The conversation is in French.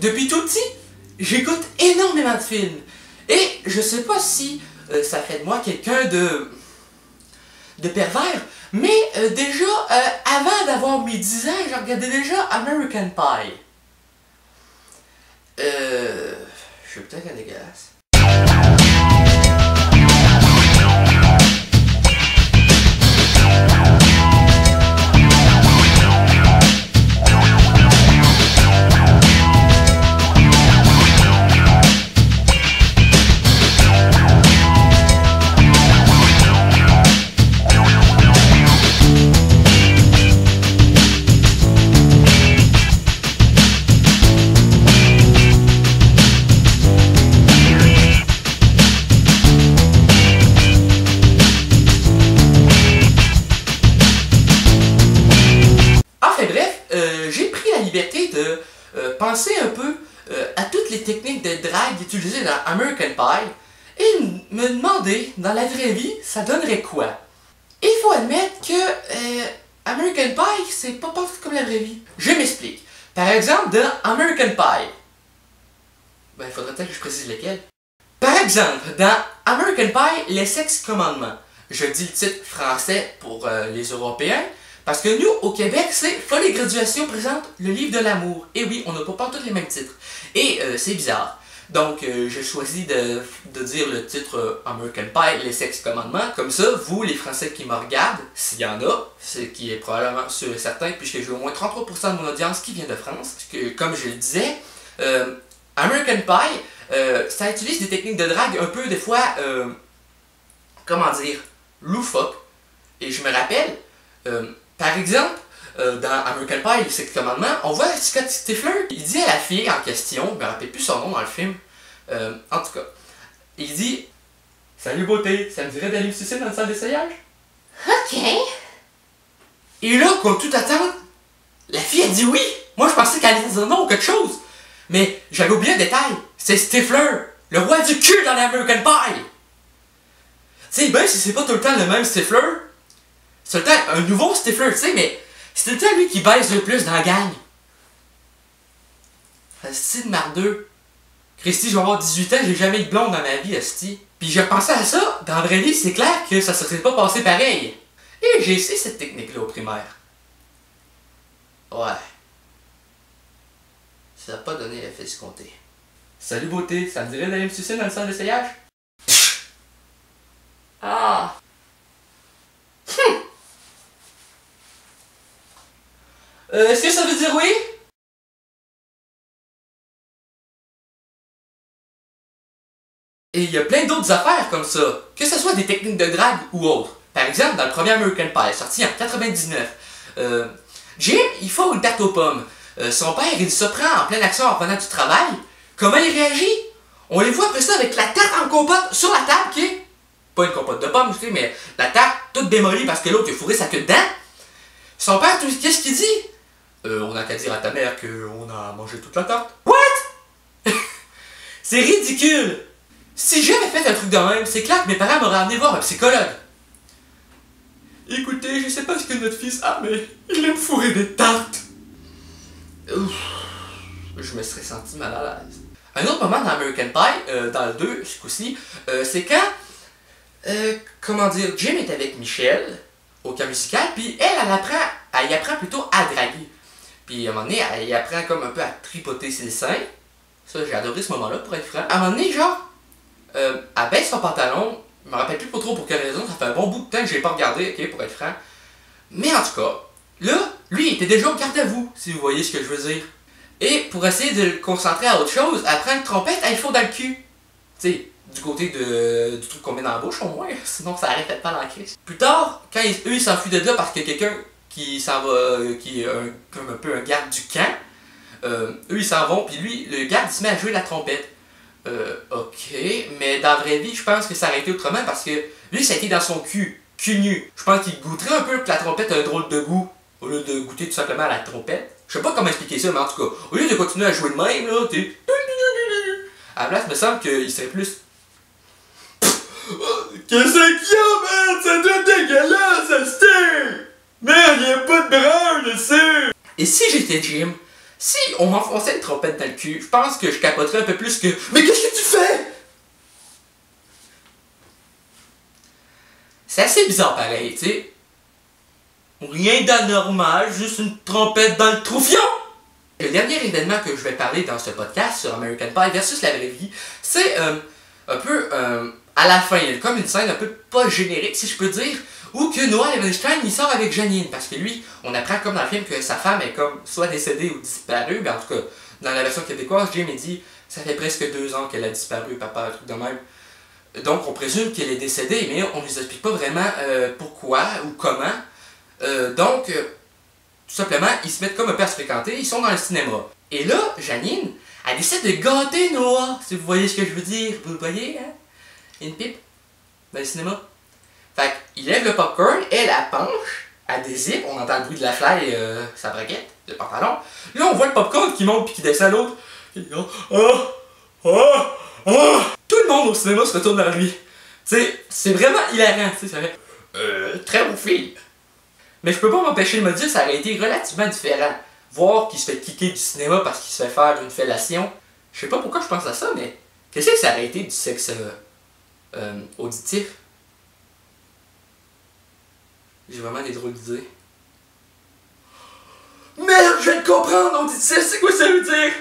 Depuis tout petit, j'écoute énormément de films. Et je sais pas si ça fait de moi quelqu'un de pervers, mais déjà, avant d'avoir mes 10 ans, je regardais déjà American Pie. Je suis peut-être un dégueulasse. J'ai pris la liberté de penser un peu à toutes les techniques de drague utilisées dans American Pie et me demander, dans la vraie vie, ça donnerait quoi? Et il faut admettre que American Pie, c'est pas comme la vraie vie. Je m'explique. Par exemple, dans American Pie, ben, il faudrait peut-être que je précise lesquels. Par exemple, dans American Pie, les sexes commandements. Je dis le titre français pour les Européens, parce que nous, au Québec, c'est Folie Graduation présente le livre de l'amour. Et oui, on n'a pas tous les mêmes titres. Et c'est bizarre. Donc, j'ai choisi de dire le titre American Pie, les sexes commandements. Comme ça, vous, les Français qui me regardent, s'il y en a, ce qui est probablement sûr et certain, puisque j'ai au moins 33% de mon audience qui vient de France. Que, comme je le disais, American Pie, ça utilise des techniques de drague un peu, des fois, comment dire, loufoques. Et je me rappelle... par exemple, dans American Pie, c'est le commandement, on voit Scott Stifler, il dit à la fille en question, je me rappelle plus son nom dans le film, en tout cas, il dit « Salut beauté, ça me dirait d'aller me sucer dans le salle d'essayage? » Ok. Et là, comme tout attendre, la fille a dit oui. Moi, je pensais qu'elle allait dire non ou quelque chose. Mais j'avais oublié un détail, c'est Stifler, le roi du cul dans l'American Pie. Tu sais, ben si c'est pas tout le temps le même Stifler, c'est tout le temps un nouveau Stifler, tu sais, mais c'est tout le temps lui qui baise le plus dans la gang. Asti de mardeux. Christy, je vais avoir 18 ans, j'ai jamais eu de blonde dans ma vie, Asti. Puis je pensais à ça, dans la vraie vie, c'est clair que ça se serait pas passé pareil. Et j'ai essayé cette technique-là au primaire. Ouais. Ça n'a pas donné l'effet escompté. Salut beauté, ça me dirait d'aller me sucer dans le centre d'essayage? Ah! Est-ce que ça veut dire oui? Et il y a plein d'autres affaires comme ça, que ce soit des techniques de drague ou autres. Par exemple, dans le premier American Pie, sorti en 99, Jim, il faut une tarte aux pommes. Son père, il se prend en pleine action en revenant du travail. Comment il réagit? On les voit après ça avec la tarte en compote sur la table qui est... Pas une compote de pommes, tu sais, mais la tarte toute démolie parce que l'autre il a fourré sa queue dedans. Son père, qu'est-ce qu'il dit? On n'a qu'à dire à ta mère qu'on a mangé toute la tarte. What? C'est ridicule! Si j'avais fait un truc de même, c'est clair que mes parents m'auraient amené voir un psychologue. Écoutez, je sais pas ce que notre fils a, mais il aime fourrer des tartes. Ouf, je me serais senti mal à l'aise. Un autre moment dans American Pie, dans le 2, ce coup-ci, c'est quand, comment dire, Jim est avec Michelle au camp musical, puis elle y apprend plutôt à draguer. Puis à un moment donné, elle y apprend comme un peu à tripoter ses seins. Ça, j'ai adoré ce moment-là, pour être franc. À un moment donné, genre, elle baisse son pantalon. Je me rappelle plus pas trop pour quelle raison. Ça fait un bon bout de temps que je l'ai pas regardé, ok, pour être franc. Mais en tout cas, là, lui, il était déjà au garde à vous, si vous voyez ce que je veux dire. Et pour essayer de le concentrer à autre chose, elle prend une trompette, elle faut dans le cul. Tu sais, du côté du truc qu'on met dans la bouche au moins, sinon ça arrête pas dans la crise. Plus tard, quand eux ils s'enfuient de là parce qu'il y a quelqu'un qui s'en va, qui est comme un peu un garde du camp, eux ils s'en vont, puis lui, le garde il se met à jouer la trompette. Ok, mais dans la vraie vie, je pense que ça aurait été autrement parce que lui, ça a été dans son cul nu. Je pense qu'il goûterait un peu que la trompette a un drôle de goût au lieu de goûter tout simplement à la trompette. Je sais pas comment expliquer ça, mais en tout cas, au lieu de continuer à jouer de même, là, t'es. À la place, il me semble qu'il serait plus. Qu'est-ce qu'il y a, man? Ça doit être dégueulasse, ça se tire! Merde, y'a pas de brun, je sais! Et si j'étais Jim, Si on m'enfonçait une trompette dans le cul, je pense que je capoterais un peu plus que « Mais qu'est-ce que tu fais? » C'est assez bizarre pareil, tu sais. Rien d'anormal, juste une trompette dans le troufion! Le dernier événement que je vais parler dans ce podcast sur American Pie versus la vraie vie, c'est un peu à la fin, il y a comme une scène un peu pas générique, si je peux dire, où que Noah Evanstein il sort avec Janine, parce que lui, on apprend comme dans le film que sa femme est comme soit décédée ou disparue, mais en tout cas, dans la version québécoise, Jim il dit ça fait presque 2 ans qu'elle a disparu, papa, un truc de même. Donc on présume qu'elle est décédée, mais on ne nous explique pas vraiment pourquoi ou comment. Donc, tout simplement, ils se mettent comme un peu à se fréquenter, ils sont dans le cinéma. Et là, Janine, elle décide de gâter Noah, si vous voyez ce que je veux dire. Vous le voyez, hein? Une pipe dans le cinéma. Fait qu'il lève le popcorn, elle penche, elle dézippe, on entend le bruit de la fly, sa braquette, le pantalon. Là, on voit le popcorn qui monte puis qui descend à l'autre. Tout le monde au cinéma se retourne vers lui. Tu sais, c'est vraiment hilarant, tu sais, ça fait très beau film. Mais je peux pas m'empêcher de me dire que ça aurait été relativement différent. Voir qu'il se fait kicker du cinéma parce qu'il se fait faire une fellation. Je sais pas pourquoi je pense à ça, mais qu'est-ce que ça aurait été du sexe auditif? J'ai vraiment des drôles d'idées. Merde, je viens de comprendre, auditif, c'est quoi ça veut dire?